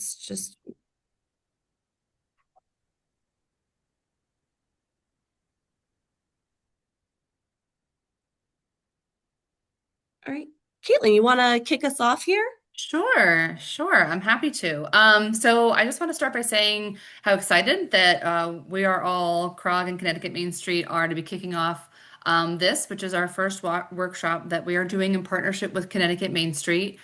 It's just, all right. Caitlin, you want to kick us off here? Sure. I'm happy to. So I just want to start by saying how excited that we are all, CROG and Connecticut Main Street, are to be kicking off this, which is our first workshop that we are doing in partnership with Connecticut Main Street.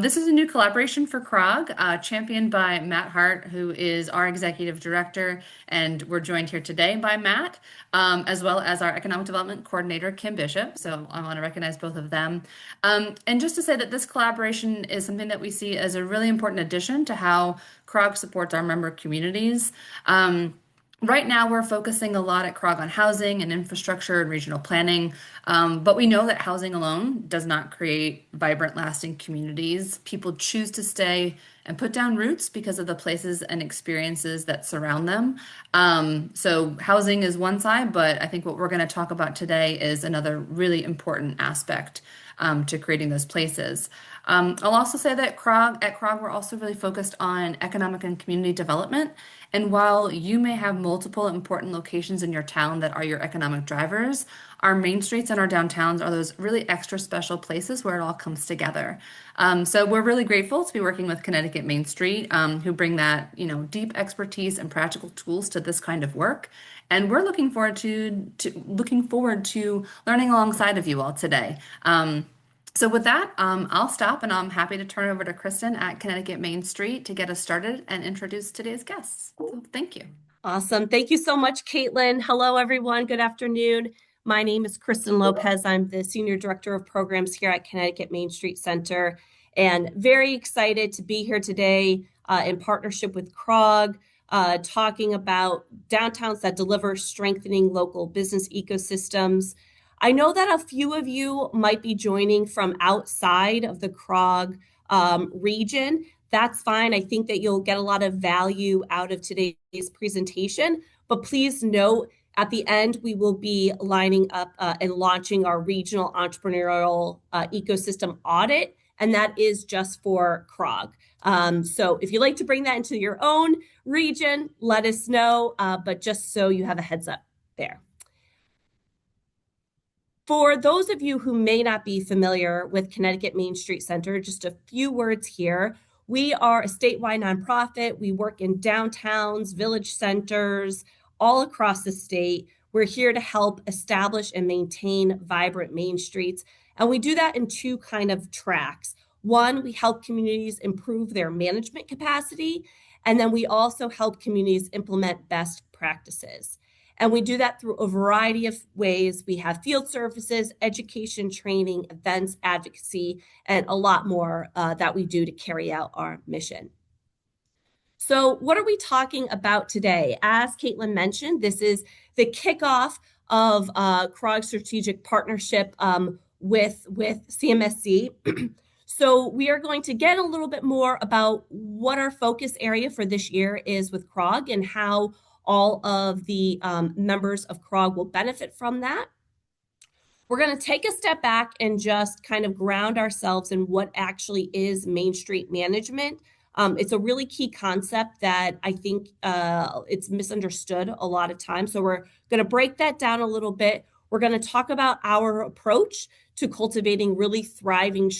This is a new collaboration for CROG, championed by Matt Hart, who is our executive director, and we're joined here today by Matt, as well as our economic development coordinator, Kim Bishop. So I want to recognize both of them. And just to say that this collaboration is something that we see as a really important addition to how CROG supports our member communities. Right now, we're focusing a lot at CROG on housing and infrastructure and regional planning, but we know that housing alone does not create vibrant, lasting communities. People choose to stay and put down roots because of the places and experiences that surround them. So, housing is one side, but I think what we're going to talk about today is another really important aspect to creating those places. I'll also say that at CROG, we're also really focused on economic and community development. And while you may have multiple important locations in your town that are your economic drivers, our main streets and our downtowns are those really extra special places where it all comes together. So we're really grateful to be working with Connecticut Main Street, who bring that, deep expertise and practical tools to this kind of work. And we're looking forward to learning alongside of you all today. So with that, I'll stop and I'm happy to turn over to Kristen at Connecticut Main Street to get us started and introduce today's guests. So thank you. Awesome. Thank you so much, Caitlin. Hello, everyone. Good afternoon. My name is Kristen Lopez. I'm the Senior Director of Programs here at Connecticut Main Street Center, and very excited to be here today in partnership with CROG, talking about downtowns that deliver strengthening local business ecosystems. I know that a few of you might be joining from outside of the CROG region. That's fine. I think that you'll get a lot of value out of today's presentation, but please note at the end, we will be lining up and launching our regional entrepreneurial ecosystem audit, and that is just for CROG. So if you'd like to bring that into your own region, let us know, but just so you have a heads up there. For those of you who may not be familiar with Connecticut Main Street Center, just a few words here. We are a statewide nonprofit. We work in downtowns, village centers, all across the state. We're here to help establish and maintain vibrant main streets. And we do that in two kind of tracks. One, we help communities improve their management capacity. And then we also help communities implement best practices. And we do that through a variety of ways. We have field services, education, training, events, advocacy, and a lot more that we do to carry out our mission. So what are we talking about today? As Caitlin mentioned, this is the kickoff of CROG Strategic Partnership with CMSC. So we are going to get a little bit more about what our focus area for this year is with CROG and how all of the members of CROG will benefit from that. We're going to take a step back and just kind of ground ourselves in what actually is Main Street management. It's a really key concept that I think it's misunderstood a lot of times. So we're going to break that down a little bit. We're going to talk about our approach to cultivating really thriving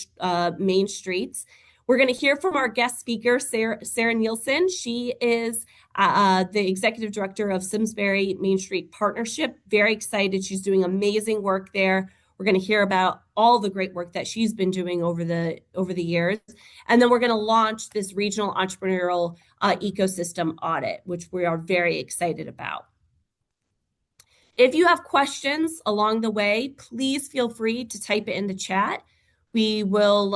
main streets. We're going to hear from our guest speaker, Sarah Nielsen. She is the executive director of Simsbury Main Street Partnership. Very excited. She's doing amazing work there. We're going to hear about all the great work that she's been doing over the years. And then we're going to launch this regional entrepreneurial ecosystem audit, which we are very excited about. If you have questions along the way, please feel free to type it in the chat. We will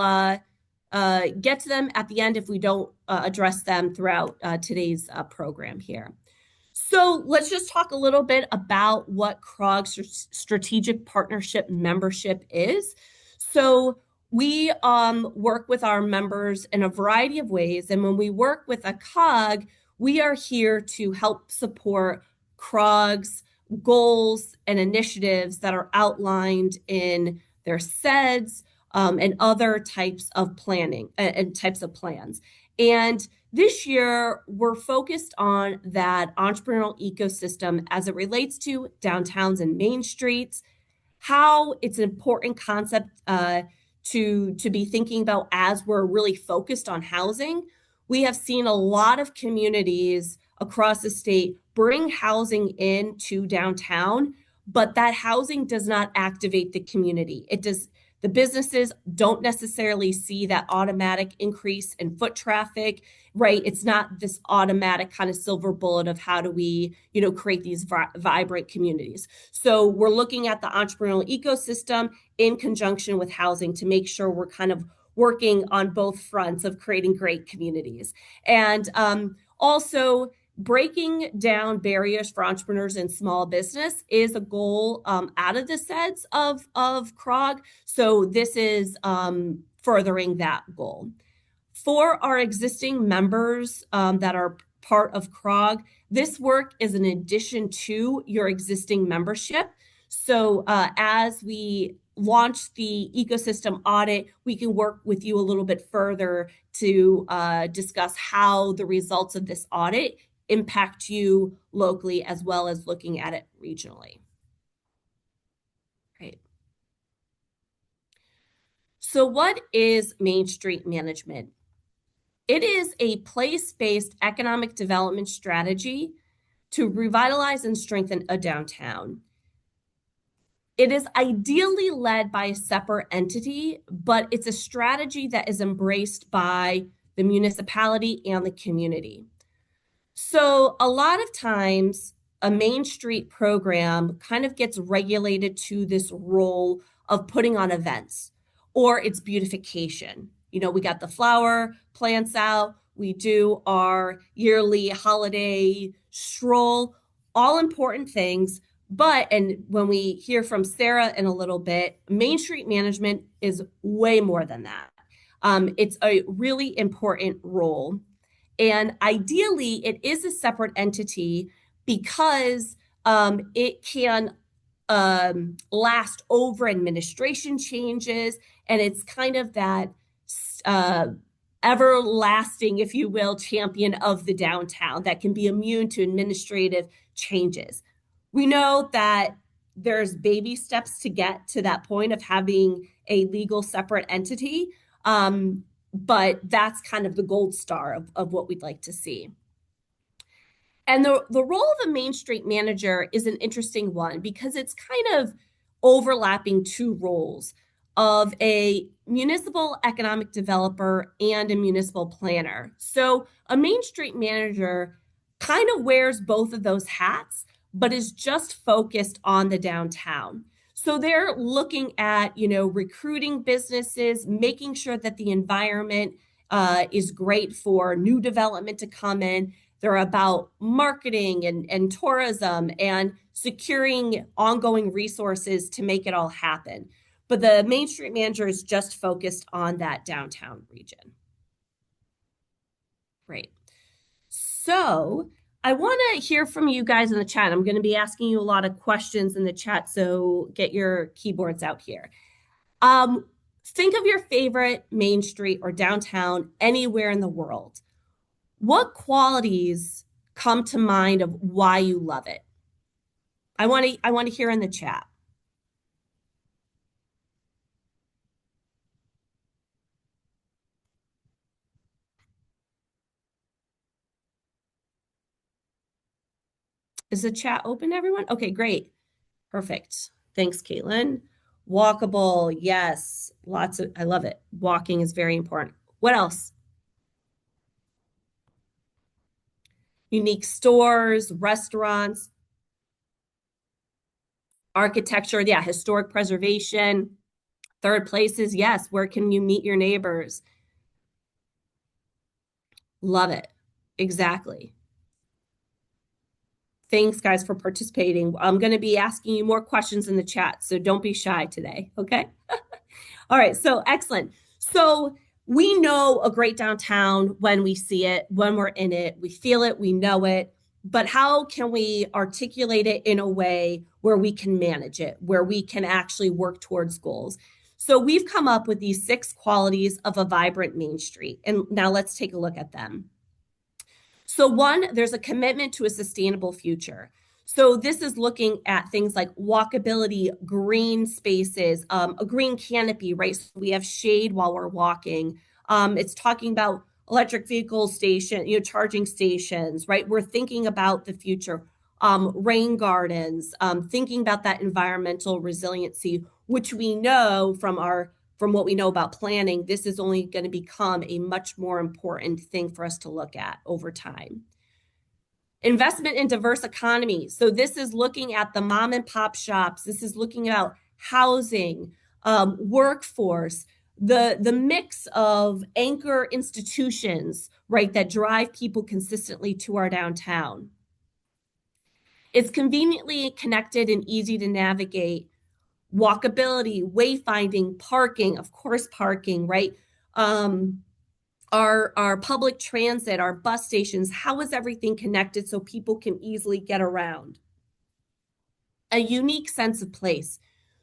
get to them at the end if we don't address them throughout today's program here. So let's just talk a little bit about what CROG's Strategic Partnership membership is. So we work with our members in a variety of ways. And when we work with a COG, we are here to help support CROG's goals and initiatives that are outlined in their SEDS and other types of planning and types of plans. And this year, we're focused on that entrepreneurial ecosystem as it relates to downtowns and main streets, how it's an important concept to be thinking about as we're really focused on housing. We have seen a lot of communities across the state bring housing into downtown, but that housing does not activate the community. It does. The businesses don't necessarily see that automatic increase in foot traffic, right? It's not this automatic kind of silver bullet of how do we, create these vibrant communities. So we're looking at the entrepreneurial ecosystem in conjunction with housing to make sure we're kind of working on both fronts of creating great communities. And also, breaking down barriers for entrepreneurs and small business is a goal out of the sets of CROG. So this is furthering that goal. For our existing members that are part of CROG, this work is in addition to your existing membership. So as we launch the ecosystem audit, we can work with you a little bit further to discuss how the results of this audit impact you locally as well as looking at it regionally. Right. So what is Main Street Management? It is a place-based economic development strategy to revitalize and strengthen a downtown. It is ideally led by a separate entity, but it's a strategy that is embraced by the municipality and the community. So a lot of times a Main Street program kind of gets regulated to this role of putting on events or its beautification. We got the flower plants out, we do our yearly holiday stroll, all important things. But, and when we hear from Sarah in a little bit, Main Street Management is way more than that. It's a really important role. And ideally, it is a separate entity because it can last over administration changes. And it's kind of that everlasting, if you will, champion of the downtown that can be immune to administrative changes. We know that there's baby steps to get to that point of having a legal separate entity. But that's kind of the gold star of what we'd like to see. And the role of a Main Street manager is an interesting one because it's kind of overlapping two roles of a municipal economic developer and a municipal planner. So a Main Street manager kind of wears both of those hats, but is just focused on the downtown. So they're looking at, recruiting businesses, making sure that the environment is great for new development to come in. They're about marketing and tourism and securing ongoing resources to make it all happen. But the Main Street manager is just focused on that downtown region. Great. So I want to hear from you guys in the chat. I'm going to be asking you a lot of questions in the chat, so get your keyboards out here. Think of your favorite Main Street or downtown anywhere in the world. What qualities come to mind of why you love it? I want to hear in the chat. Is the chat open, everyone? Okay, great. Perfect. Thanks, Caitlin. Walkable, yes. I love it. Walking is very important. What else? Unique stores, restaurants, architecture, yeah, historic preservation. Third place is, yes, where can you meet your neighbors? Love it. Exactly. Thanks, guys, for participating. I'm going to be asking you more questions in the chat, so don't be shy today, okay? All right, so excellent. So we know a great downtown when we see it, when we're in it, we feel it, we know it, but how can we articulate it in a way where we can manage it, where we can actually work towards goals? So we've come up with these 6 qualities of a vibrant Main Street, and now let's take a look at them. So one, there's a commitment to a sustainable future. So this is looking at things like walkability, green spaces, a green canopy, right? So we have shade while we're walking. It's talking about electric vehicle station, charging stations, right? We're thinking about the future. Rain gardens, thinking about that environmental resiliency, which we know from what we know about planning, this is only going to become a much more important thing for us to look at over time. Investment in diverse economy. So this is looking at the mom and pop shops. This is looking at housing, workforce, the mix of anchor institutions, right, that drive people consistently to our downtown. It's conveniently connected and easy to navigate. Walkability, wayfinding, parking, of course, parking, right? Our public transit, our bus stations, how is everything connected so people can easily get around? A unique sense of place.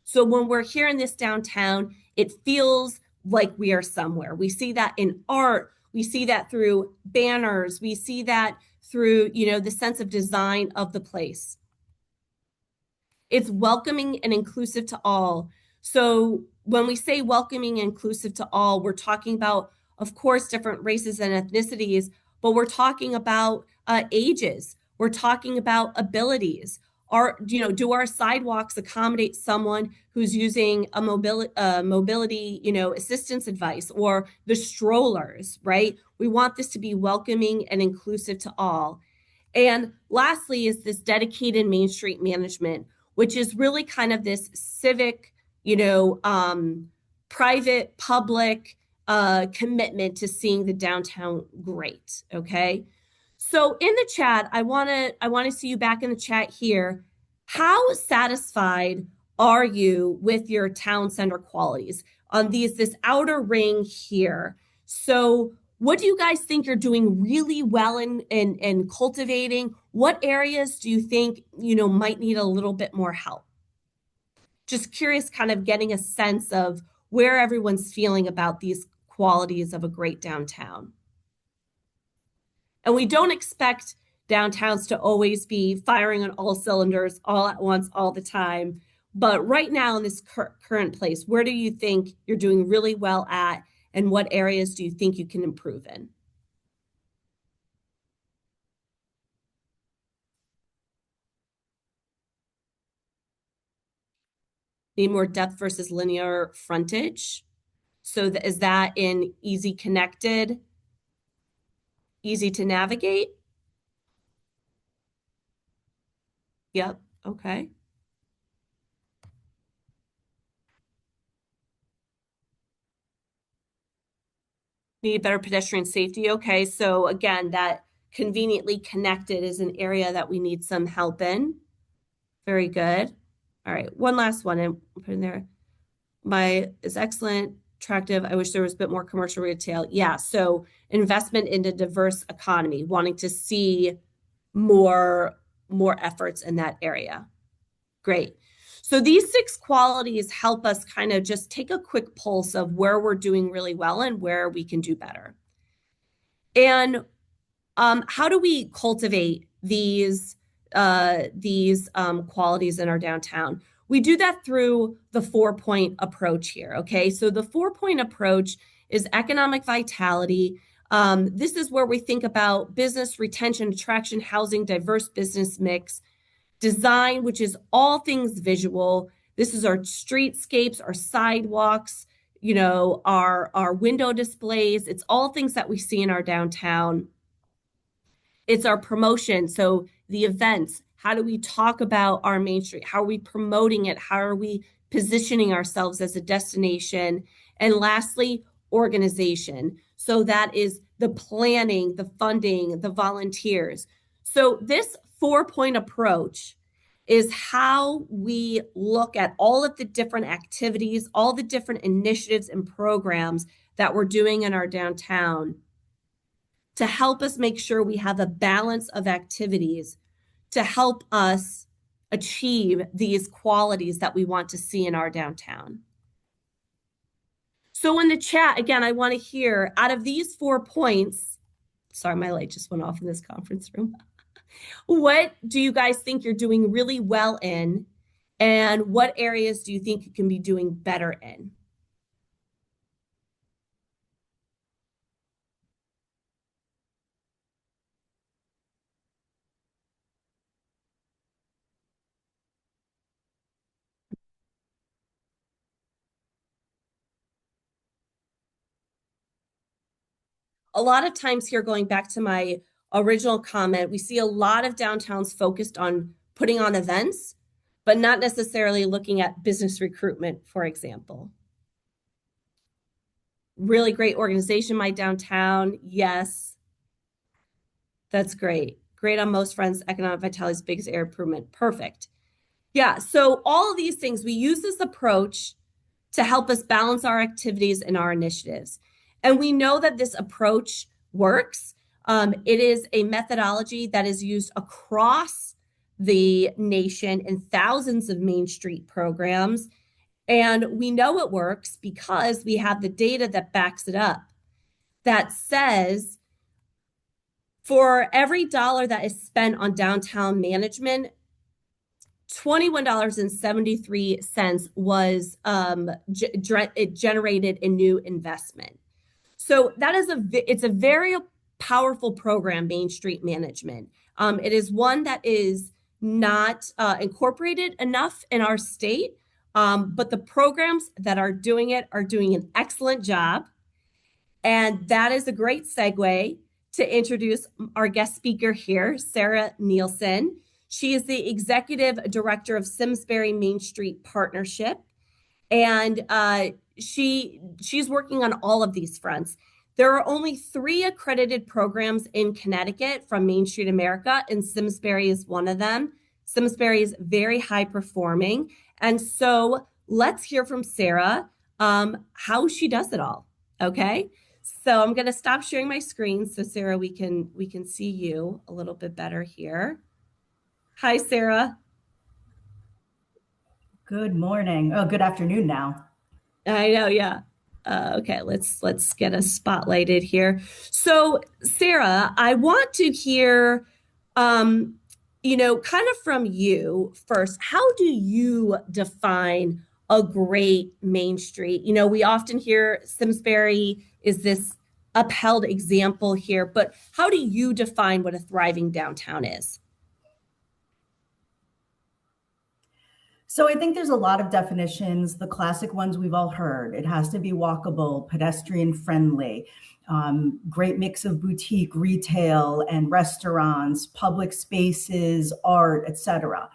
So when we're here in this downtown, it feels like we are somewhere. We see that in art, we see that through banners, we see that through, the sense of design of the place. It's welcoming and inclusive to all. So when we say welcoming and inclusive to all, we're talking about, of course, different races and ethnicities, but we're talking about ages. We're talking about abilities. Do our sidewalks accommodate someone who's using a mobility, assistance advice, or the strollers, right? We want this to be welcoming and inclusive to all. And lastly is this dedicated Main Street management, which is really kind of this civic, private, public commitment to seeing the downtown great. Okay. So in the chat, I want to see you back in the chat here. How satisfied are you with your town center qualities on this outer ring here? So what do you guys think you're doing really well in cultivating? What areas do you think, might need a little bit more help? Just curious, kind of getting a sense of where everyone's feeling about these qualities of a great downtown. And we don't expect downtowns to always be firing on all cylinders all at once, all the time. But right now in this current place, where do you think you're doing really well at? And what areas do you think you can improve in? Need more depth versus linear frontage. So is that in easy connected, easy to navigate? Yep. Okay. Need better pedestrian safety. Okay. So again, that conveniently connected is an area that we need some help in. Very good. All right. One last one and put in there. Is excellent, attractive. I wish there was a bit more commercial retail. Yeah. So investment in a diverse economy, wanting to see more efforts in that area. Great. So these 6 qualities help us kind of just take a quick pulse of where we're doing really well and where we can do better. And how do we cultivate these qualities in our downtown? We do that through the 4-point approach here. Okay, so the 4-point approach is economic vitality. This is where we think about business retention, attraction, housing, diverse business mix, design, which is all things visual. This is our streetscapes, our sidewalks, our window displays. It's all things that we see in our downtown. It's our promotion. So the events, how do we talk about our Main Street? How are we promoting it? How are we positioning ourselves as a destination? And lastly, organization. So that is the planning, the funding, the volunteers. So this 4-point approach is how we look at all of the different activities, all the different initiatives and programs that we're doing in our downtown to help us make sure we have a balance of activities to help us achieve these qualities that we want to see in our downtown. So in the chat, again, I want to hear, out of these 4 points, Sorry, my light just went off in this conference room. What do you guys think you're doing really well in, and what areas do you think you can be doing better in? A lot of times here, going back to my original comment, we see a lot of downtowns focused on putting on events, but not necessarily looking at business recruitment, for example. Really great organization, my downtown. Yes, that's great. Great on most friends, economic vitality's biggest area improvement. Perfect. Yeah, so all of these things, we use this approach to help us balance our activities and our initiatives. And we know that this approach works. It is a methodology that is used across the nation in thousands of Main Street programs. And we know it works because we have the data that backs it up that says for every dollar that is spent on downtown management, $21.73 was it generated a new investment. So that is it's a very powerful program, Main Street Management. It is one that is not incorporated enough in our state, but the programs that are doing it are doing an excellent job. And that is a great segue to introduce our guest speaker here, Sarah Nielsen. She is the executive director of Simsbury Main Street Partnership, and she's working on all of these fronts. There are only 3 accredited programs in Connecticut from Main Street America, and Simsbury is one of them. Simsbury is very high performing, and so let's hear from Sarah how she does it all. Okay, so I'm going to stop sharing my screen so Sarah, we can see you a little bit better here. Hi, Sarah. Good morning. Oh, good afternoon now. I know, yeah. Okay, let's get us spotlighted here. So, Sarah, I want to hear, kind of from you first. How do you define a great Main Street? We often hear Simsbury is this upheld example here, but how do you define what a thriving downtown is? So I think there's a lot of definitions. The classic ones we've all heard. It has to be walkable, pedestrian friendly, great mix of boutique, retail, and restaurants, public spaces, art, etc.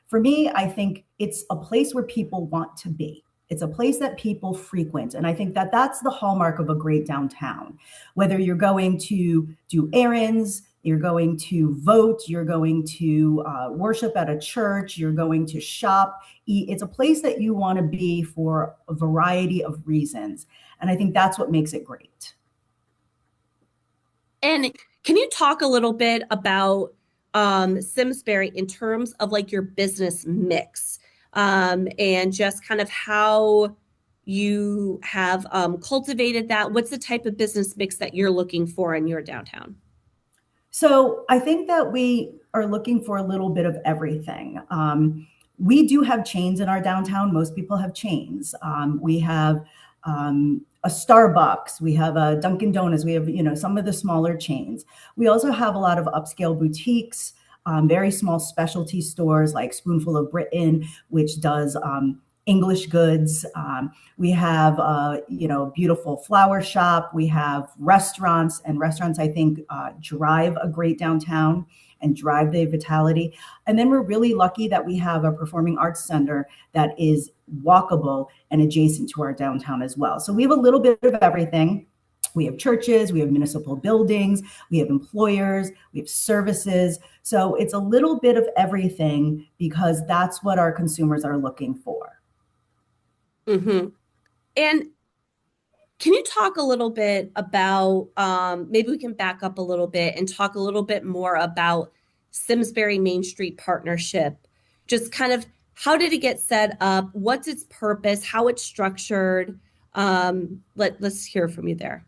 For me, I think it's a place where people want to be. It's a place that people frequent. And I think that that's the hallmark of a great downtown. Whether you're going to do errands, you're going to vote, you're going to worship at a church, you're going to shop, eat. It's a place that you want to be for a variety of reasons. And I think that's what makes it great. And can you talk a little bit about Simsbury in terms of like your business mix and just kind of how you have cultivated that? What's the type of business mix that you're looking for in your downtown? So I think that we are looking for a little bit of everything. We do have chains in our downtown. Most people have chains. We have a Starbucks, we have a Dunkin' Donuts, we have some of the smaller chains. We also have a lot of upscale boutiques, very small specialty stores like Spoonful of Britain, which does English goods. We have beautiful flower shop. We have restaurants, and restaurants I think drive a great downtown and drive the vitality. And then we're really lucky that we have a performing arts center that is walkable and adjacent to our downtown as well. So we have a little bit of everything. We have churches, we have municipal buildings, we have employers, we have services. So it's a little bit of everything because that's what our consumers are looking for. Mm-hmm. And can you talk a little bit about, maybe we can back up a little bit and talk a little bit more about Simsbury Main Street Partnership? Just kind of how did it get set up? What's its purpose? How it's structured? Let's hear from you there.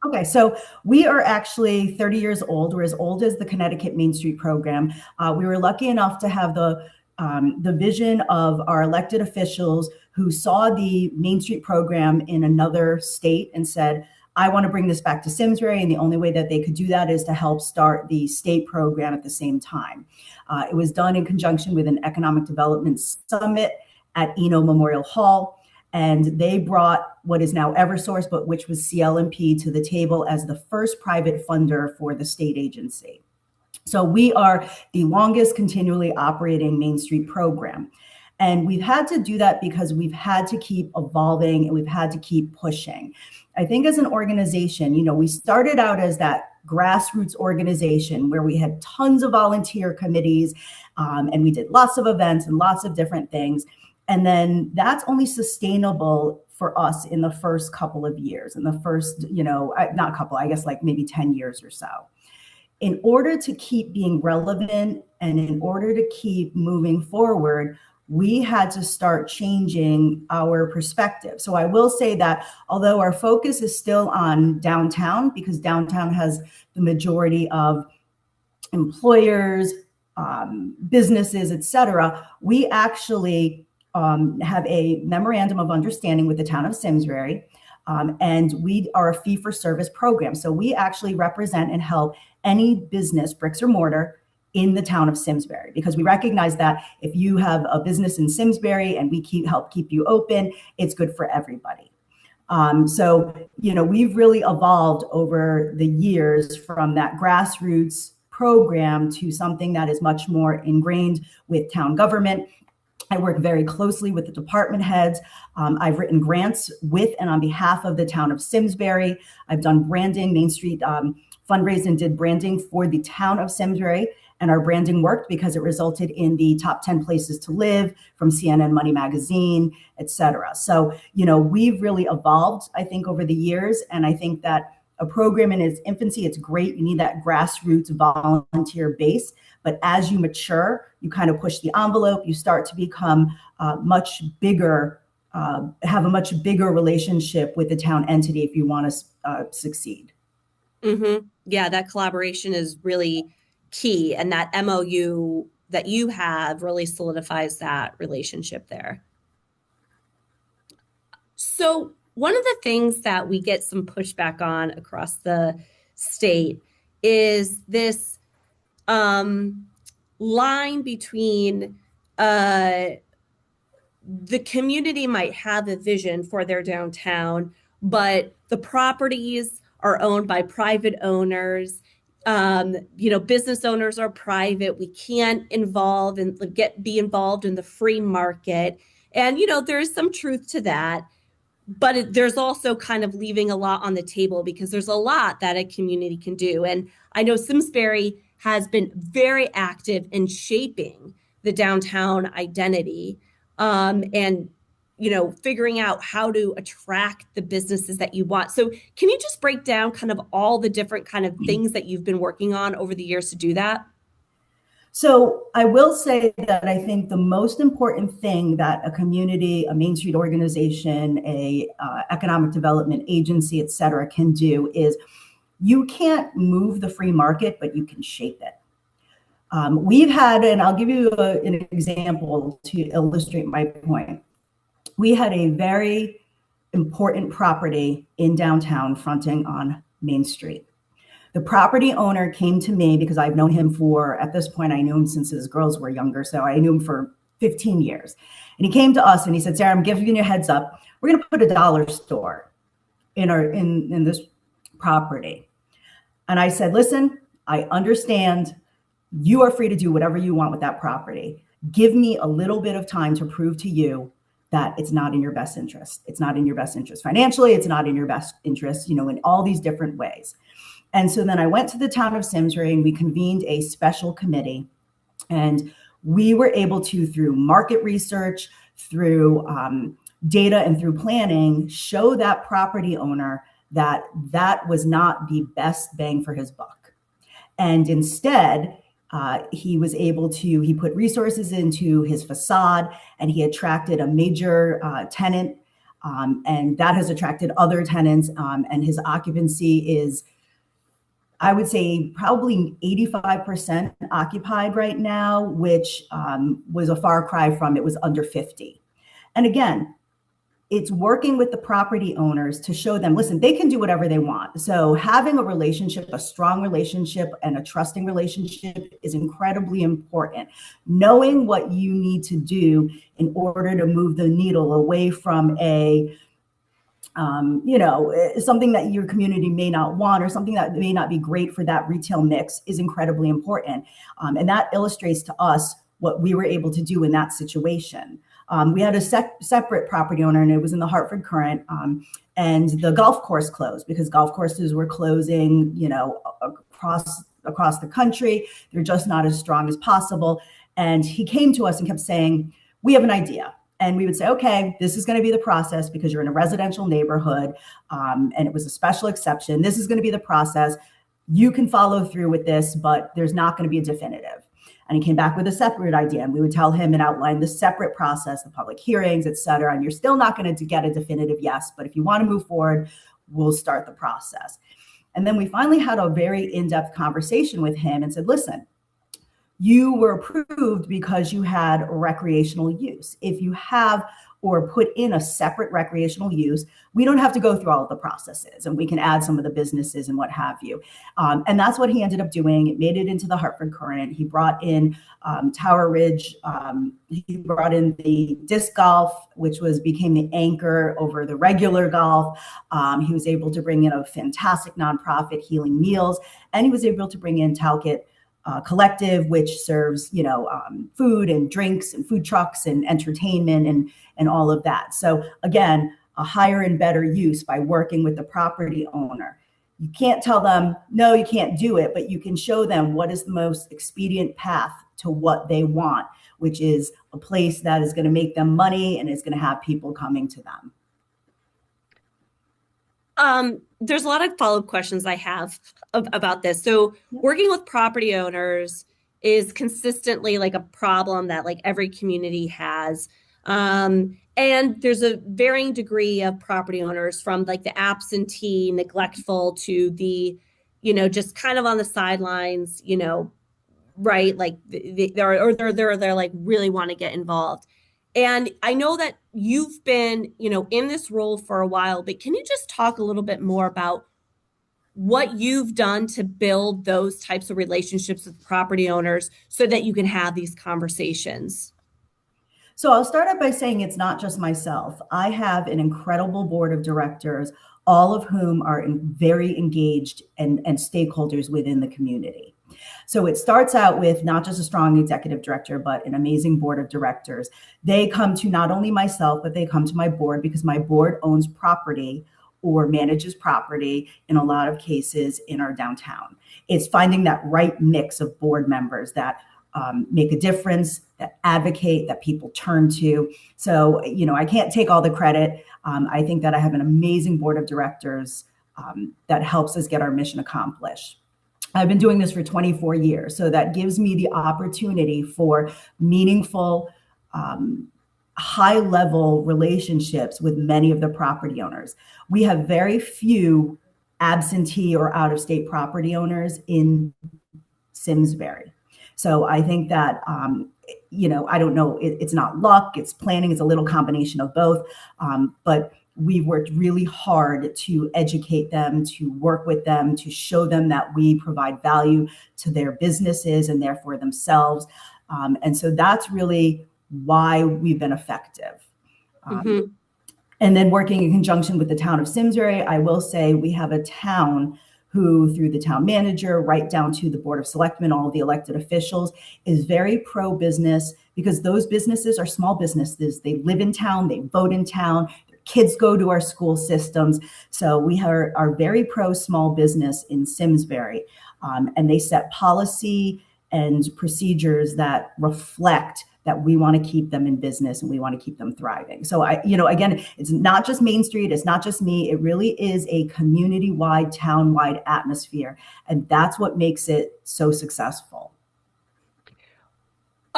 Okay, so we are actually 30 years old. We're as old as the Connecticut Main Street program. We were lucky enough to have the vision of our elected officials who saw the Main Street program in another state and said, I want to bring this back to Simsbury. And the only way that they could do that is to help start the state program at the same time. It was done in conjunction with an economic development summit at Eno Memorial Hall. And they brought what is now Eversource, but which was CLMP, to the table as the first private funder for the state agency. So we are the longest continually operating Main Street program. And we've had to do that because we've had to keep evolving and we've had to keep pushing. I think as an organization, we started out as that grassroots organization where we had tons of volunteer committees, and we did lots of events and lots of different things. And then that's only sustainable for us in the first couple of years, in the first, not couple, I guess like maybe 10 years or so. In order to keep being relevant and in order to keep moving forward, we had to start changing our perspective. So I will say that although our focus is still on downtown, because downtown has the majority of employers, businesses, et cetera, we actually have a memorandum of understanding with the town of Simsbury, and we are a fee-for-service program. So we actually represent and help any business, bricks or mortar, in the town of Simsbury, because we recognize that if you have a business in Simsbury and we help keep you open, it's good for everybody. So we've really evolved over the years from that grassroots program to something that is much more ingrained with town government. I work very closely with the department heads. I've written grants with and on behalf of the town of Simsbury. I've done branding, Main Street fundraising, did branding for the town of Simsbury. And our branding worked because it resulted in the top 10 places to live from CNN Money Magazine, et cetera. So, we've really evolved, I think, over the years. And I think that a program in its infancy, it's great. You need that grassroots volunteer base. But as you mature, you kind of push the envelope, you start to become much bigger, have a much bigger relationship with the town entity if you want to succeed. Mm-hmm. Yeah, that collaboration is really key. And that MOU that you have really solidifies that relationship there. So one of the things that we get some pushback on across the state is this line between the community might have a vision for their downtown, but the properties are owned by private owners. Business owners are private. We can't be involved in the free market. And, there is some truth to that, but there's also kind of leaving a lot on the table because there's a lot that a community can do. And I know Simsbury has been very active in shaping the downtown identity, and figuring out how to attract the businesses that you want. So can you just break down kind of all the different kind of things that you've been working on over the years to do that? So I will say that I think the most important thing that a community, a Main Street organization, a economic development agency, et cetera, can do is you can't move the free market, but you can shape it. We've had, and I'll give you an example to illustrate my point. We had a very important property in downtown fronting on Main Street. The property owner came to me because I've known him at this point, I knew him since his girls were younger. So I knew him for 15 years. And he came to us and he said, Sarah, I'm giving you a heads up. We're going to put a dollar store in this property. And I said, listen, I understand you are free to do whatever you want with that property. Give me a little bit of time to prove to you that it's not in your best interest. It's not in your best interest financially. It's not in your best interest, in all these different ways. And so then I went to the town of Simsbury and we convened a special committee, and we were able to, through market research, through data and through planning, show that property owner that was not the best bang for his buck. And instead, he put resources into his facade, and he attracted a major tenant And that has attracted other tenants, and his occupancy is, I would say, probably 85% occupied right now, which was a far cry from it was under 50. And again, it's working with the property owners to show them, listen, they can do whatever they want. So having a relationship, a strong relationship and a trusting relationship is incredibly important. Knowing what you need to do in order to move the needle away from something that your community may not want or something that may not be great for that retail mix is incredibly important. And that illustrates to us what we were able to do in that situation. We had a separate property owner, and it was in the Hartford Courant, and the golf course closed because golf courses were closing, across the country. They're just not as strong as possible. And he came to us and kept saying, we have an idea. And we would say, okay, this is going to be the process because you're in a residential neighborhood, and it was a special exception. This is going to be the process. You can follow through with this, but there's not going to be a definitive. And he came back with a separate idea, and we would tell him and outline the separate process, the public hearings, et cetera. And you're still not going to get a definitive yes, but if you want to move forward, we'll start the process. And then we finally had a very in-depth conversation with him and said, listen, you were approved because you had recreational use. If you have or put in a separate recreational use, we don't have to go through all of the processes, and we can add some of the businesses and what have you. And that's what he ended up doing. It made it into the Hartford Courant. He brought in Tower Ridge. He brought in the disc golf, which became the anchor over the regular golf. He was able to bring in a fantastic nonprofit, Healing Meals, and he was able to bring in Talcott Collective, which serves, food and drinks and food trucks and entertainment and all of that. So again, a higher and better use by working with the property owner. You can't tell them, no, you can't do it, but you can show them what is the most expedient path to what they want, which is a place that is going to make them money and is going to have people coming to them. There's a lot of follow-up questions I have about this. So working with property owners is consistently like a problem that like every community has. And there's a varying degree of property owners, from like the absentee, neglectful to the, just kind of on the sidelines, right? Like they're like really want to get involved. And I know that you've been, in this role for a while, but can you just talk a little bit more about what you've done to build those types of relationships with property owners so that you can have these conversations? So I'll start out by saying it's not just myself. I have an incredible board of directors, all of whom are very engaged and stakeholders within the community. So it starts out with not just a strong executive director, but an amazing board of directors. They come to not only myself, but they come to my board because my board owns property or manages property in a lot of cases in our downtown. It's finding that right mix of board members that make a difference, that advocate, that people turn to. So, I can't take all the credit. I think that I have an amazing board of directors that helps us get our mission accomplished. I've been doing this for 24 years, so that gives me the opportunity for meaningful, high-level relationships with many of the property owners. We have very few absentee or out-of-state property owners in Simsbury. So I think that, I don't know, it's not luck, it's planning, it's a little combination of both, but we've worked really hard to educate them, to work with them, to show them that we provide value to their businesses and therefore themselves. And so that's really why we've been effective. And then working in conjunction with the town of Simsbury, I will say we have a town who, through the town manager, right down to the board of selectmen, all of the elected officials, is very pro-business because those businesses are small businesses. They live in town, they vote in town, their kids go to our school systems. So we are very pro-small business in Simsbury. And they set policy and procedures that reflect that we want to keep them in business and we want to keep them thriving. So again, it's not just Main Street, it's not just me, it really is a community-wide, town-wide atmosphere. And that's what makes it so successful.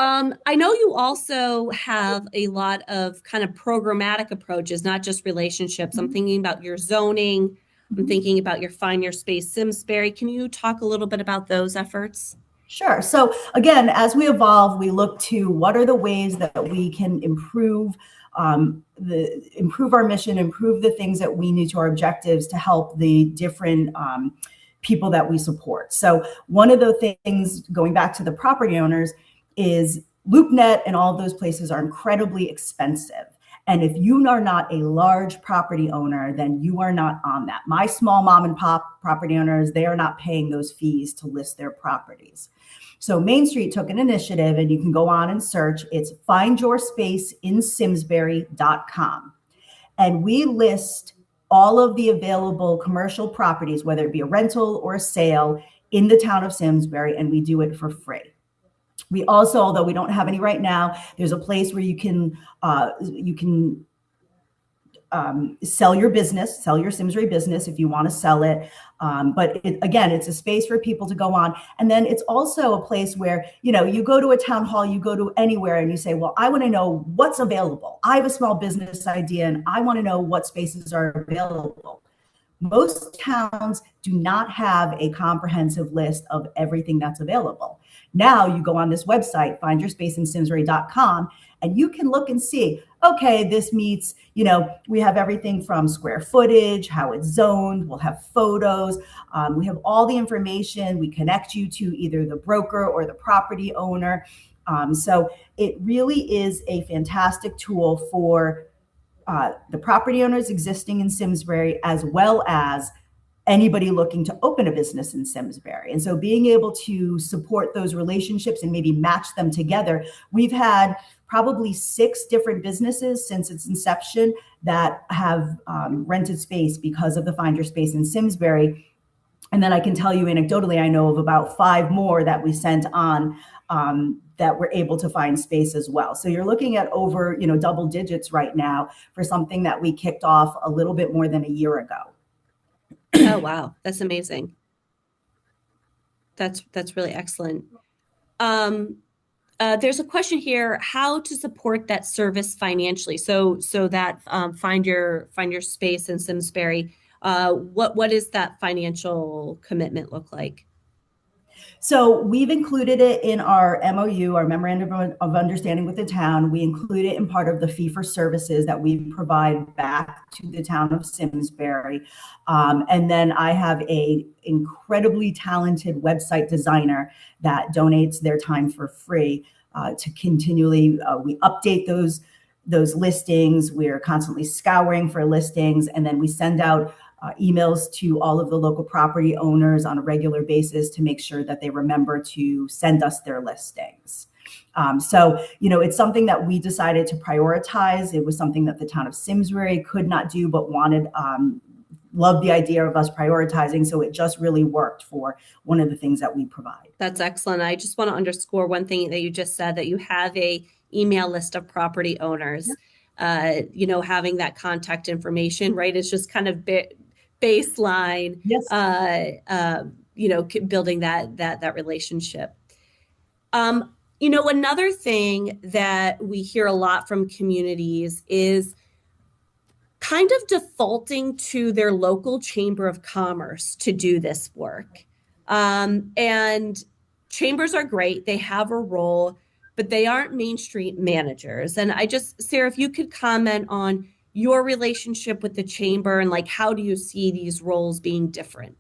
I know you also have a lot of kind of programmatic approaches, not just relationships. I'm thinking about your zoning. I'm thinking about your Find Your Space Simsbury. Can you talk a little bit about those efforts? Sure. So again, as we evolve, we look to what are the ways that we can improve improve our mission, improve the things that we need to our objectives to help the different people that we support. So one of the things, going back to the property owners, is LoopNet and all of those places are incredibly expensive. And if you are not a large property owner, then you are not on that. My small mom and pop property owners, they are not paying those fees to list their properties. So Main Street took an initiative, and you can go on and search. It's findyourspaceinsimsbury.com. And we list all of the available commercial properties, whether it be a rental or a sale, in the town of Simsbury, and we do it for free. We also, although we don't have any right now, there's a place where you can sell your business, sell your Simsbury business if you want to sell it. But again, it's a space for people to go on. And then it's also a place where, you go to a town hall, you go to anywhere and you say, well, I want to know what's available. I have a small business idea and I want to know what spaces are available. Most towns do not have a comprehensive list of everything that's available. Now you go on this website, findyourspaceinsimsbury.com, and you can look and see, okay, this meets, we have everything from square footage, how it's zoned, we'll have photos, we have all the information, we connect you to either the broker or the property owner. So it really is a fantastic tool for the property owners existing in Simsbury, as well as anybody looking to open a business in Simsbury. And so being able to support those relationships and maybe match them together, we've had probably 6 different businesses since its inception that have rented space because of the Find Your Space in Simsbury. And then I can tell you anecdotally, I know of about 5 more that we sent on that we're able to find space as well. So you're looking at over, double digits right now for something that we kicked off a little bit more than a year ago. Oh, wow. That's amazing. That's really excellent. There's a question here, how to support that service financially. So that find your space in Simsbury. What is that financial commitment look like? So we've included it in our MOU, our memorandum of understanding with the town. We include it in part of the fee for services that we provide back to the town of Simsbury. And then I have a incredibly talented website designer that donates their time for free to continually, we update those listings. We're constantly scouring for listings, and then we send out emails to all of the local property owners on a regular basis to make sure that they remember to send us their listings. So, it's something that we decided to prioritize. It was something that the town of Simsbury could not do, but loved the idea of us prioritizing. So it just really worked for one of the things that we provide. That's excellent. I just want to underscore one thing that you just said, that you have a email list of property owners. Yeah. Having that contact information, right, is just kind of baseline. Yes. Building that relationship. Another thing that we hear a lot from communities is kind of defaulting to their local chamber of commerce to do this work. And chambers are great. They have a role, but they aren't Main Street managers. And Sarah, if you could comment on your relationship with the chamber and how do you see these roles being different?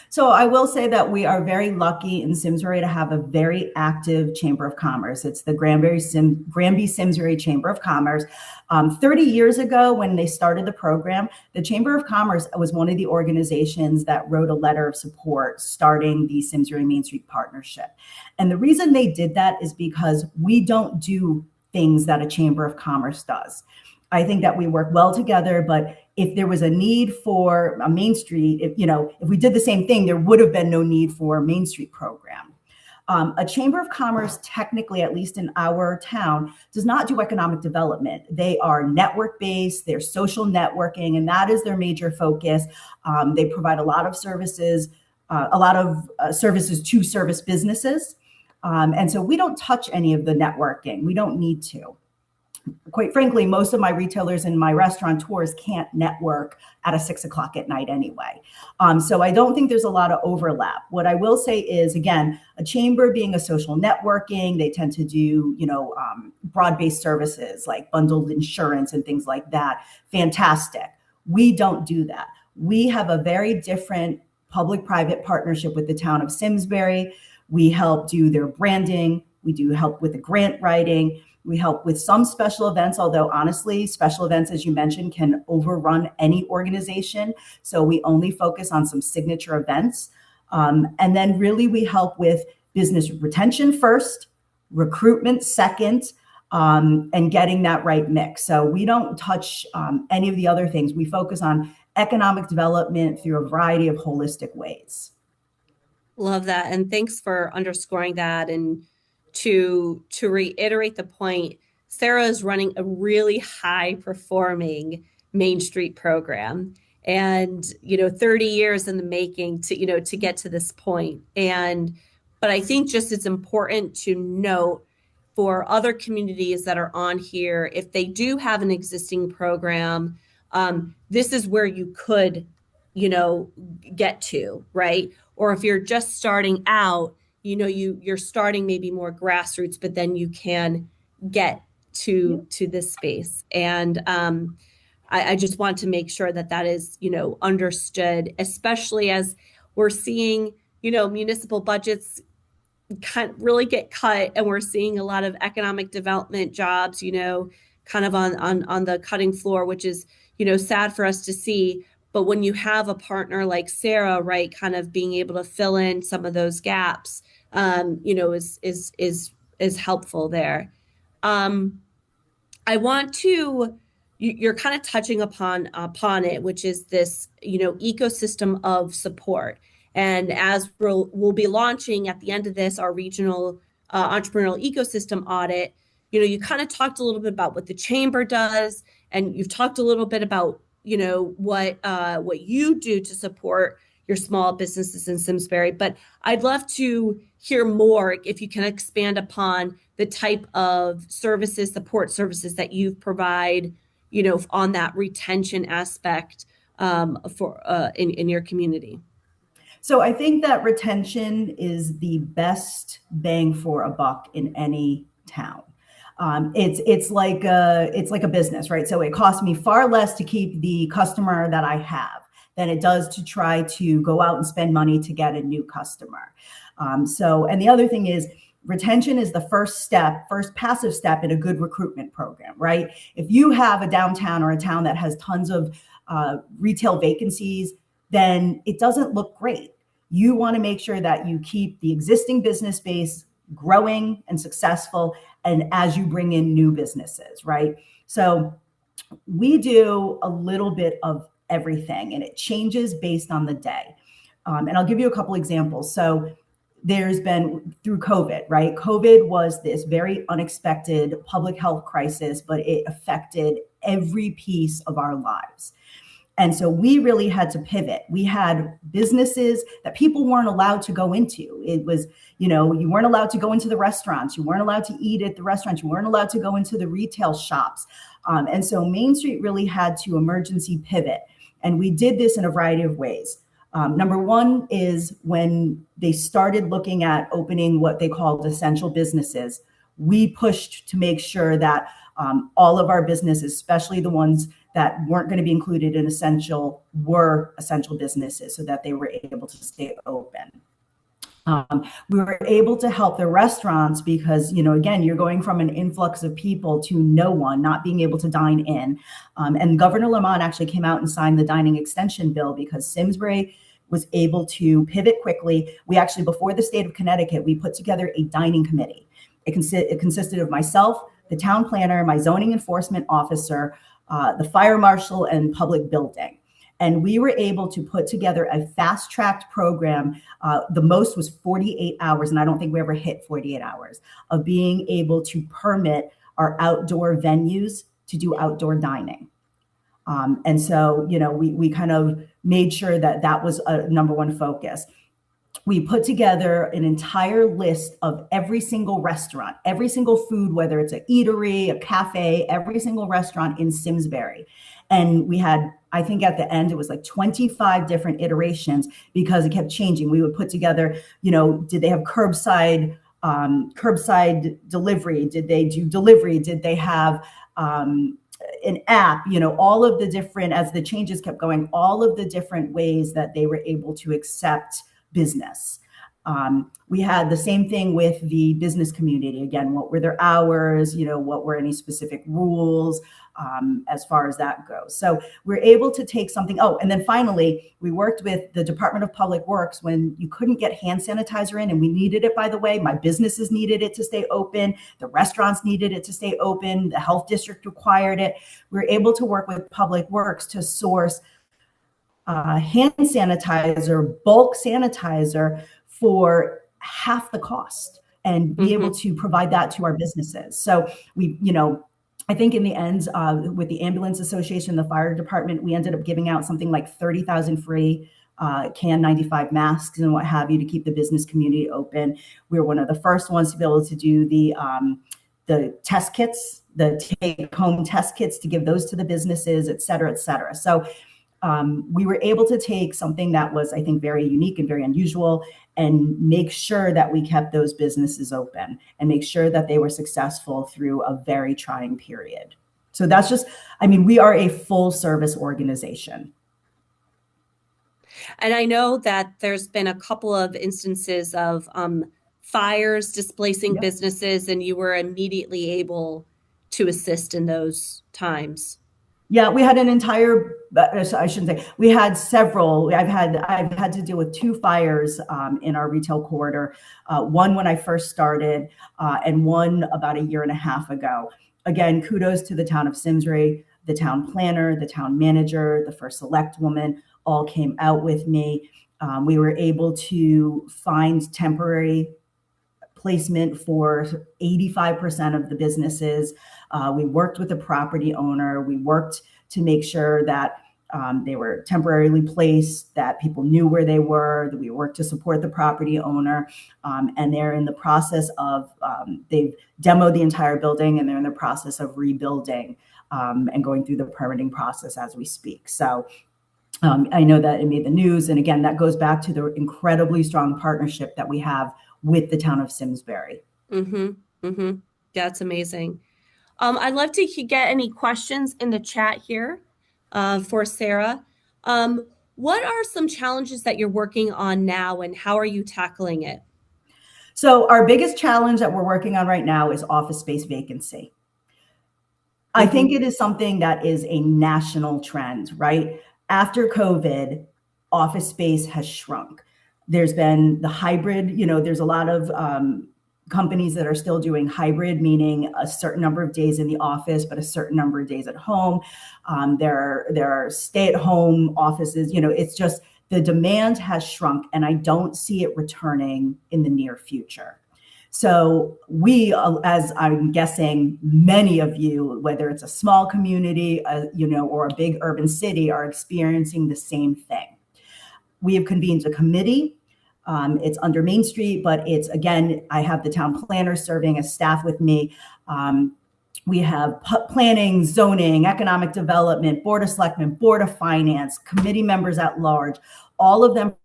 So I will say that we are very lucky in Simsbury to have a very active Chamber of Commerce. It's the Granby Simsbury Chamber of Commerce. 30 years ago, when they started the program, the Chamber of Commerce was one of the organizations that wrote a letter of support starting the Simsbury Main Street Partnership. And the reason they did that is because we don't do things that a Chamber of Commerce does. I think that we work well together, but if there was a need for a Main Street, if we did the same thing, there would have been no need for a Main Street program. A Chamber of Commerce, technically, at least in our town, does not do economic development. They are network-based, they're social networking, and that is their major focus. They provide a lot of services to service businesses. And so we don't touch any of the networking. We don't need to. Quite frankly, most of my retailers and my restaurateurs can't network at a 6 o'clock at night anyway. So I don't think there's a lot of overlap. What I will say is, again, a chamber being a social networking, they tend to do, broad-based services like bundled insurance and things like that. Fantastic. We don't do that. We have a very different public-private partnership with the town of Simsbury. We help do their branding. We do help with the grant writing. We help with some special events, although honestly, special events, as you mentioned, can overrun any organization. So we only focus on some signature events. And then really we help with business retention first, recruitment second, and getting that right mix. So we don't touch any of the other things. We focus on economic development through a variety of holistic ways. Love that. And thanks for underscoring that. And to reiterate the point, Sarah is running a really high performing Main Street program, and 30 years in the making to get to this point. But I think just it's important to note for other communities that are on here, if they do have an existing program, this is where you could get to, right? Or if you're just starting out, you're starting maybe more grassroots, but then you can get to this space. And I just want to make sure that is, understood, especially as we're seeing, municipal budgets really get cut, and we're seeing a lot of economic development jobs, kind of on the cutting floor, which is, sad for us to see. But when you have a partner like Sarah, right, kind of being able to fill in some of those gaps, is helpful there. I want to, you're kind of touching upon it, which is this, ecosystem of support. And as we'll be launching at the end of this, our regional entrepreneurial ecosystem audit, you kind of talked a little bit about what the chamber does, and you've talked a little bit about, what you do to support your small businesses in Simsbury. But I'd love to hear more if you can expand upon the type of services, support services that you provide, on that retention aspect for in your community. So I think that retention is the best bang for a buck in any town. It's like a business, right? So it costs me far less to keep the customer that I have than it does to try to go out and spend money to get a new customer. And the other thing is, retention is the first passive step in a good recruitment program, right? If you have a downtown or a town that has tons of retail vacancies, then it doesn't look great. You want to make sure that you keep the existing business base growing and successful, and as you bring in new businesses, right? So we do a little bit of everything, and it changes based on the day. And I'll give you a couple examples. So there's been, through COVID, right? COVID was this very unexpected public health crisis, but it affected every piece of our lives. And so we really had to pivot. We had businesses that people weren't allowed to go into. It was, you weren't allowed to go into the restaurants. You weren't allowed to eat at the restaurants. You weren't allowed to go into the retail shops. And so Main Street really had to emergency pivot. And we did this in a variety of ways. Number one is when they started looking at opening what they called essential businesses, we pushed to make sure that all of our businesses, especially the ones that weren't going to be included in essential, were essential businesses so that they were able to stay open. We were able to help the restaurants because, again, you're going from an influx of people to no one, not being able to dine in. And Governor Lamont actually came out and signed the dining extension bill because Simsbury was able to pivot quickly. We actually, before the state of Connecticut, we put together a dining committee. It consisted of myself, the town planner, my zoning enforcement officer, the fire marshal, and public building. And we were able to put together a fast-tracked program. The most was 48 hours, and I don't think we ever hit 48 hours, of being able to permit our outdoor venues to do outdoor dining. And so, we kind of made sure that was a number one focus. we put together an entire list of every single restaurant, every single food, whether it's a eatery, a cafe, every single restaurant in Simsbury. And we had, I think at the end, it was like 25 different iterations because it kept changing. We would put together, did they have curbside delivery? Did they do delivery? Did they have an app? All of the different, as the changes kept going, all of the different ways that they were able to accept business. We had the same thing with the business community. Again, what were their hours? What were any specific rules as far as that goes? So we're able to take something. Oh, and then finally, we worked with the Department of Public Works when you couldn't get hand sanitizer in, and we needed it, by the way. My businesses needed it to stay open. The restaurants needed it to stay open. The health district required it. We were able to work with Public Works to source hand sanitizer, bulk sanitizer for half the cost and be able to provide that to our businesses. So we, I think in the end, with the Ambulance Association, the fire department, we ended up giving out something like 30,000 free KN95 masks and what have you to keep the business community open. We were one of the first ones to be able to do the test kits, the take-home test kits, to give those to the businesses, et cetera, et cetera. So we were able to take something that was, I think, very unique and very unusual and make sure that we kept those businesses open and make sure that they were successful through a very trying period. So that's just, we are a full service organization. And I know that there's been a couple of instances of fires displacing businesses, and you were immediately able to assist in those times. Yeah, we had an entire, I shouldn't say, we had several. I've had to deal with 2 fires in our retail corridor, one when I first started and one about a year and a half ago. Again, kudos to the town of Simsbury, the town planner, the town manager, the first select woman, all came out with me. We were able to find temporary placement for 85% of the businesses. We worked with the property owner. We worked to make sure that they were temporarily placed, that people knew where they were, that we worked to support the property owner. And they're in the process of, they've demoed the entire building and they're in the process of rebuilding and going through the permitting process as we speak. So I know that it made the news. And again, that goes back to the incredibly strong partnership that we have with the town of Simsbury. That's amazing. I'd love to get any questions in the chat here for Sarah. What are some challenges that you're working on now, and how are you tackling it? So our biggest challenge that we're working on right now is office space vacancy. I think it is something that is a national trend, right? After COVID, office space has shrunk. There's been the hybrid, there's a lot of companies that are still doing hybrid, meaning a certain number of days in the office, but a certain number of days at home. There are stay-at-home offices. It's just the demand has shrunk, and I don't see it returning in the near future. So we, as I'm guessing many of you, whether it's a small community, or a big urban city, are experiencing the same thing. We have convened a committee. It's under Main Street, but it's, again, I have the town planner serving as staff with me. We have planning, zoning, economic development, board of selectmen, board of finance, committee members at large, all of them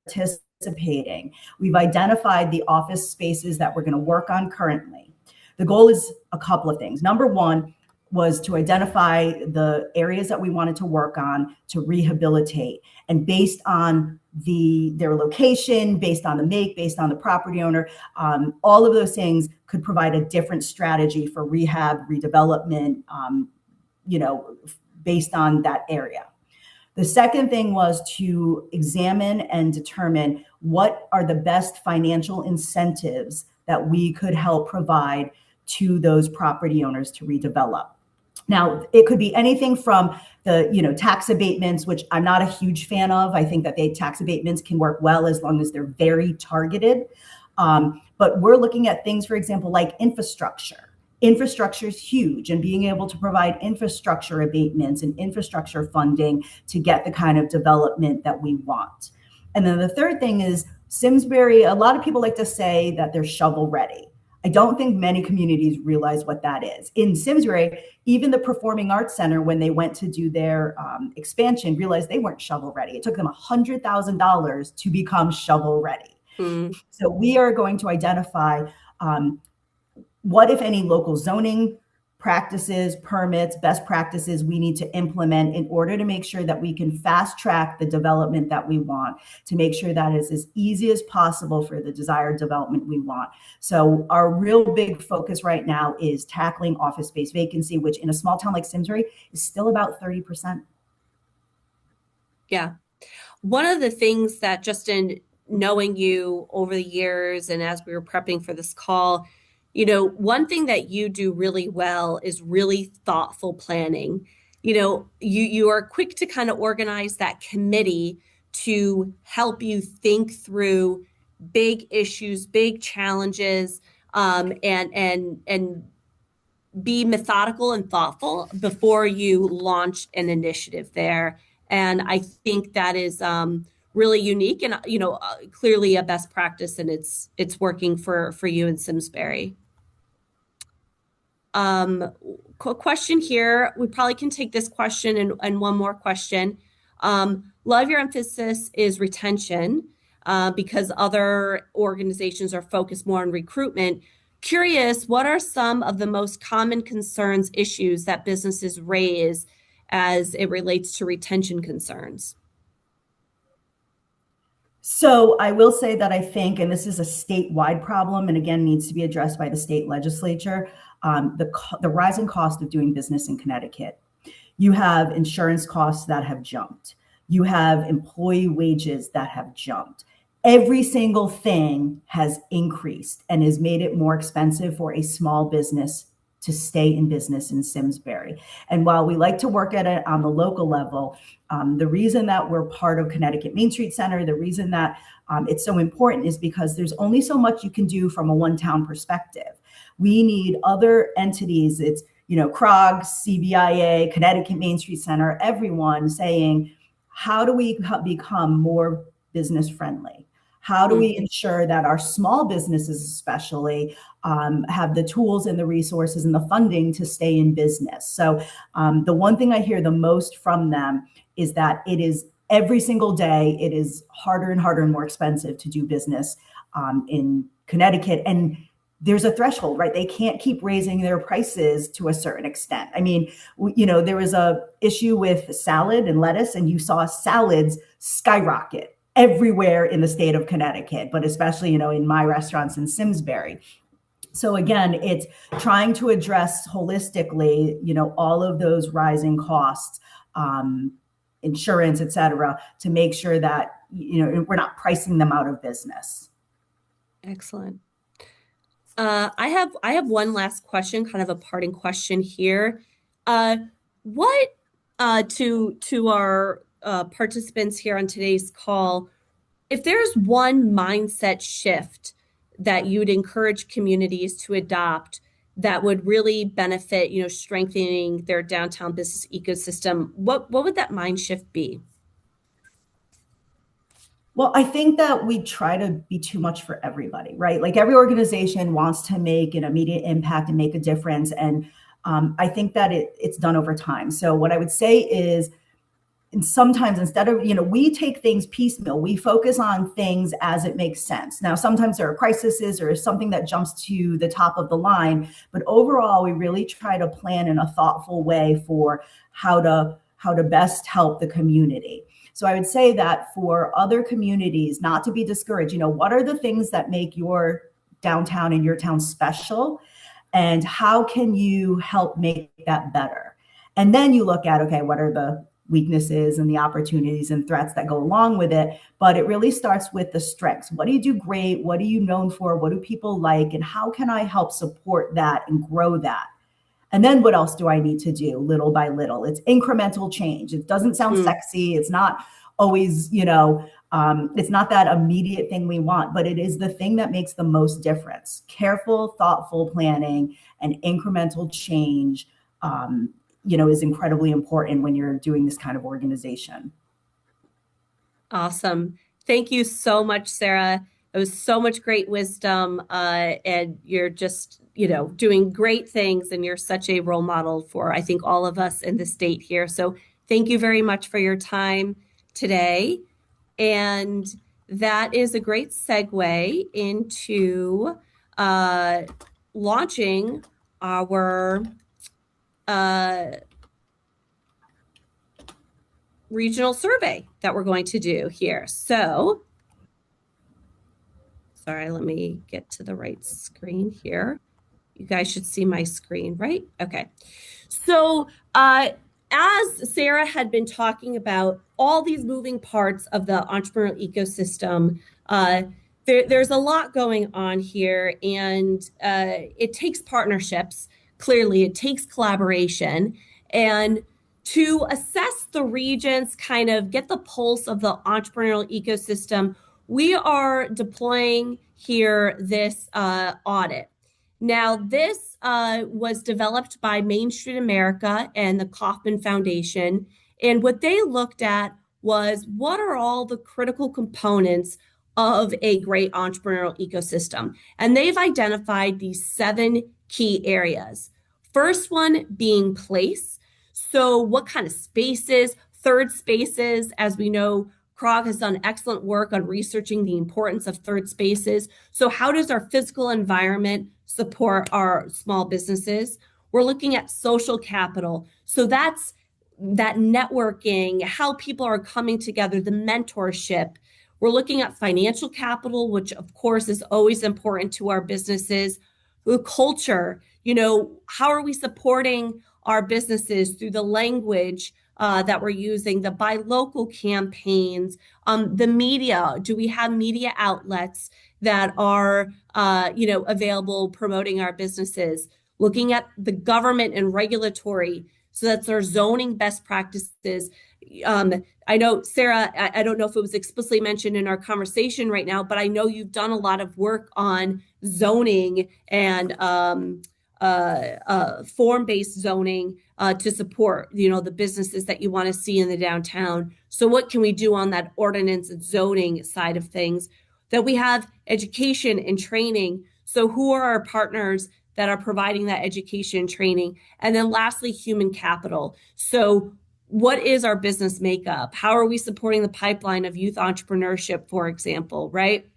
participating. We've identified the office spaces that we're going to work on currently. The goal is a couple of things. Number one was to identify the areas that we wanted to work on to rehabilitate. And based on their location, based on the make, based on the property owner, all of those things could provide a different strategy for rehab, redevelopment, based on that area. The second thing was to examine and determine what are the best financial incentives that we could help provide to those property owners to redevelop. Now, it could be anything from the, tax abatements, which I'm not a huge fan of. I think that tax abatements can work well as long as they're very targeted. But we're looking at things, for example, like infrastructure. Infrastructure is huge, and being able to provide infrastructure abatements and infrastructure funding to get the kind of development that we want. And then the third thing is Simsbury, a lot of people like to say that they're shovel ready. I don't think many communities realize what that is. In Simsbury, even the Performing Arts Center, when they went to do their expansion, realized they weren't shovel ready. It took them $100,000 to become shovel ready. Mm. So we are going to identify what, if any, local zoning practices, permits, best practices we need to implement in order to make sure that we can fast track the development that we want, to make sure that is as easy as possible for the desired development we want. So our real big focus right now is tackling office space vacancy, which in a small town like Simsbury is still about 30%. Yeah. One of the things that, just in knowing you over the years and as we were prepping for this call, one thing that you do really well is really thoughtful planning. You are quick to kind of organize that committee to help you think through big issues, big challenges, and be methodical and thoughtful before you launch an initiative there. And I think that is really unique and clearly a best practice, and it's working for you in Simsbury. Question here. We probably can take this question and one more question. Love your emphasis is retention because other organizations are focused more on recruitment. Curious, what are some of the most common concerns, issues that businesses raise as it relates to retention concerns? So I will say that I think, and this is a statewide problem, and again needs to be addressed by the state legislature, the rising cost of doing business in Connecticut. You have insurance costs that have jumped. You have employee wages that have jumped. Every single thing has increased and has made it more expensive for a small business to stay in business in Simsbury. And while we like to work at it on the local level, the reason that we're part of Connecticut Main Street Center, the reason that it's so important is because there's only so much you can do from a one-town perspective. We need other entities. It's, CROG, CBIA, Connecticut Main Street Center, everyone saying, how do we become more business friendly? How do we ensure that our small businesses especially have the tools and the resources and the funding to stay in business? So the one thing I hear the most from them is that it is every single day, it is harder and harder and more expensive to do business in Connecticut. And there's a threshold, right? They can't keep raising their prices to a certain extent. I mean, there was a issue with salad and lettuce, and you saw salads skyrocket everywhere in the state of Connecticut, but especially, in my restaurants in Simsbury. So again, it's trying to address holistically, all of those rising costs, insurance, et cetera, to make sure that, we're not pricing them out of business. Excellent. I have one last question, kind of a parting question here. What to our participants here on today's call, if there's one mindset shift that you'd encourage communities to adopt that would really benefit, strengthening their downtown business ecosystem, what would that mind shift be? Well, I think that we try to be too much for everybody, right? Like every organization wants to make an immediate impact and make a difference. And I think that it's done over time. So what I would say is, and sometimes instead of, we take things piecemeal, we focus on things as it makes sense. Now, sometimes there are crises or something that jumps to the top of the line, but overall, we really try to plan in a thoughtful way for how to best help the community. So I would say that for other communities, not to be discouraged, what are the things that make your downtown and your town special? And how can you help make that better? And then you look at, okay, what are the weaknesses and the opportunities and threats that go along with it? But it really starts with the strengths. What do you do great? What are you known for? What do people like? And how can I help support that and grow that? And then what else do I need to do little by little? It's incremental change. It doesn't sound sexy. It's not always, it's not that immediate thing we want, but it is the thing that makes the most difference. Careful, thoughtful planning and incremental change, is incredibly important when you're doing this kind of organization. Awesome. Thank you so much, Sarah. It was so much great wisdom, and you're just, doing great things, and you're such a role model for, I think, all of us in the state here. So thank you very much for your time today. And that is a great segue into launching our regional survey that we're going to do here. So, sorry, let me get to the right screen here. You guys should see my screen, right? Okay. So, as Sarah had been talking about all these moving parts of the entrepreneurial ecosystem, there's a lot going on here, and it takes partnerships. Clearly, it takes collaboration. And to assess the regions, kind of get the pulse of the entrepreneurial ecosystem, we are deploying here this audit. Now, this was developed by Main Street America and the Kauffman Foundation. And what they looked at was, what are all the critical components of a great entrepreneurial ecosystem? And they've identified these 7 key areas. First one being place. So what kind of spaces, third spaces, as we know, CROG has done excellent work on researching the importance of third spaces. So how does our physical environment support our small businesses? We're looking at social capital. So that's that networking, how people are coming together, the mentorship. We're looking at financial capital, which of course is always important to our businesses. The culture, how are we supporting our businesses through the language that we're using, the buy local campaigns, the media. Do we have media outlets that are, available promoting our businesses? Looking at the government and regulatory, so that's our zoning best practices. I know, Sarah, I don't know if it was explicitly mentioned in our conversation right now, but I know you've done a lot of work on zoning and form-based zoning to support, the businesses that you want to see in the downtown. So what can we do on that ordinance and zoning side of things? That we have education and training. So who are our partners that are providing that education and training? And then lastly, human capital. So what is our business makeup? How are we supporting the pipeline of youth entrepreneurship, for example, right?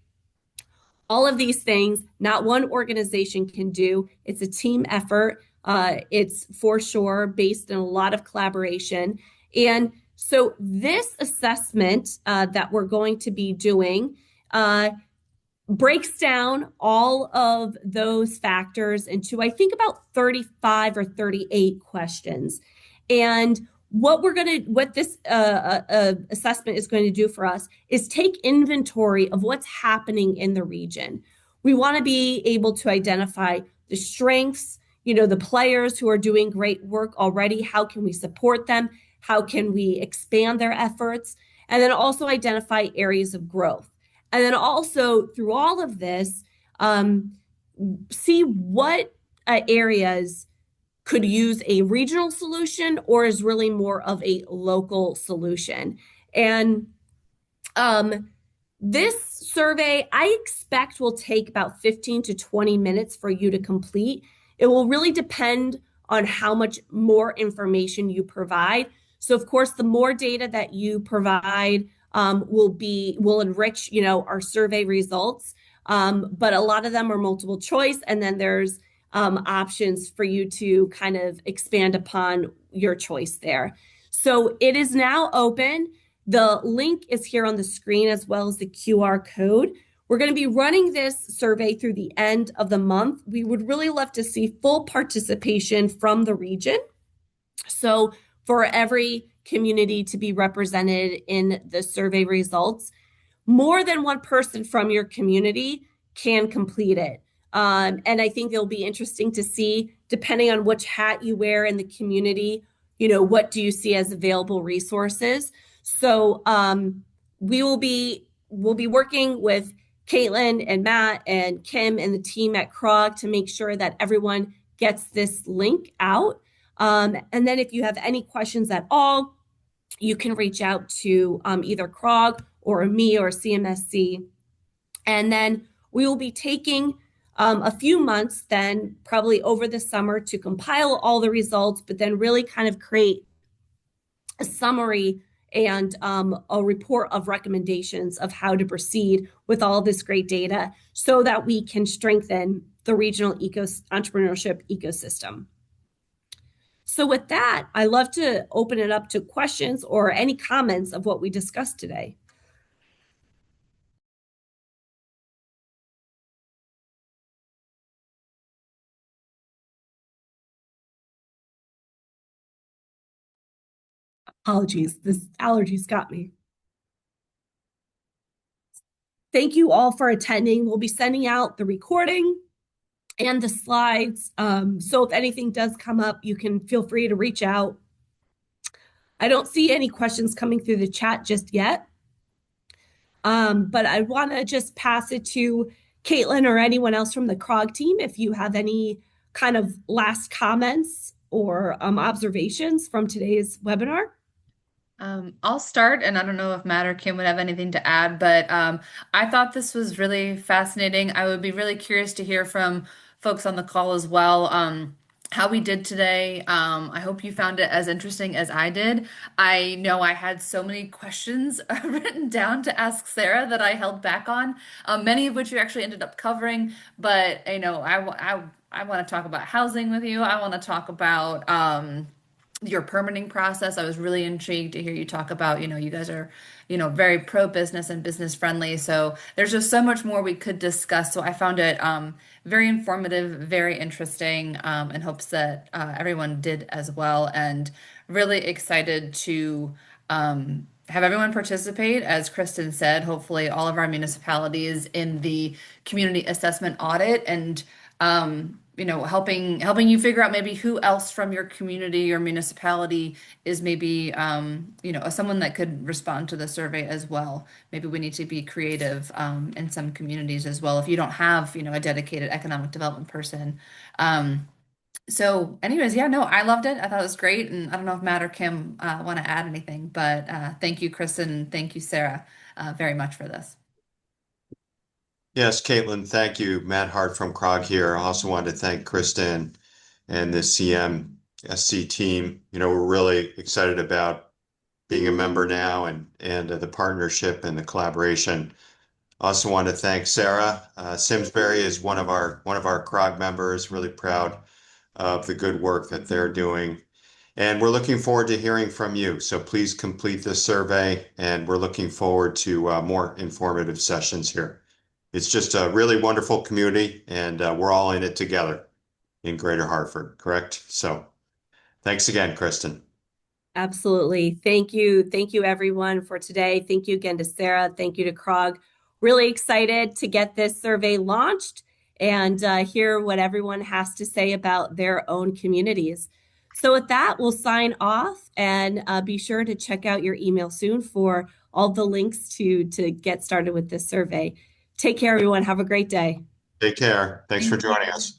All of these things, not one organization can do. It's a team effort. It's for sure based in a lot of collaboration. And so this assessment that we're going to be doing breaks down all of those factors into, I think, about 35 or 38 questions. And what this assessment is going to do for us is take inventory of what's happening in the region. We want to be able to identify the strengths, the players who are doing great work already. How can we support them? How can we expand their efforts? And then also identify areas of growth. And then also through all of this, see what areas could use a regional solution or is really more of a local solution. And this survey, I expect, will take about 15 to 20 minutes for you to complete. It will really depend on how much more information you provide. So of course, the more data that you provide will enrich, our survey results. But a lot of them are multiple choice, and then there's options for you to kind of expand upon your choice there. So it is now open. The link is here on the screen as well as the QR code. We're going to be running this survey through the end of the month. We would really love to see full participation from the region. So for every community to be represented in the survey results, more than one person from your community can complete it. And I think it'll be interesting to see, depending on which hat you wear in the community, what do you see as available resources? So we'll be working with Caitlin and Matt and Kim and the team at CROG to make sure that everyone gets this link out. And then if you have any questions at all, you can reach out to either CROG or me or CMSC. And then we will be taking a few months then probably over the summer to compile all the results, but then really kind of create a summary and a report of recommendations of how to proceed with all this great data so that we can strengthen the regional entrepreneurship ecosystem. So with that, I love to open it up to questions or any comments of what we discussed today. Apologies, this allergies got me. Thank you all for attending. We'll be sending out the recording and the slides. So if anything does come up, you can feel free to reach out. I don't see any questions coming through the chat just yet. But I want to just pass it to Caitlin or anyone else from the CROG team if you have any kind of last comments or observations from today's webinar. I'll start, and I don't know if Matt or Kim would have anything to add, but I thought this was really fascinating. I would be really curious to hear from folks on the call as well, how we did today. I hope you found it as interesting as I did. I know I had so many questions written down to ask Sarah that I held back on, many of which we actually ended up covering, but I want to talk about housing with you. I want to talk about your permitting process. I was really intrigued to hear you talk about, you guys are, very pro-business and business friendly. So there's just so much more we could discuss. So I found it very informative, very interesting, and hopes that everyone did as well. And really excited to have everyone participate. As Kristen said, hopefully all of our municipalities in the community assessment audit and helping you figure out maybe who else from your community or municipality is maybe, someone that could respond to the survey as well. Maybe we need to be creative in some communities as well if you don't have, a dedicated economic development person. So anyways, yeah, no, I loved it. I thought it was great. And I don't know if Matt or Kim want to add anything, but thank you, Kristen. Thank you, Sarah, very much for this. Yes, Caitlin, thank you. Matt Hart from CROG here. I also wanted to thank Kristen and the CMSC team. We're really excited about being a member now and the partnership and the collaboration. Also want to thank Sarah. Simsbury is one of our CROG members. Really proud of the good work that they're doing. And we're looking forward to hearing from you. So please complete this survey, and we're looking forward to more informative sessions here. It's just a really wonderful community, and we're all in it together in Greater Hartford, correct? So thanks again, Kristen. Absolutely. Thank you. Thank you, everyone, for today. Thank you again to Sarah. Thank you to CROG. Really excited to get this survey launched and hear what everyone has to say about their own communities. So with that, we'll sign off, and be sure to check out your email soon for all the links to get started with this survey. Take care, everyone. Have a great day. Take care. Thanks for joining us.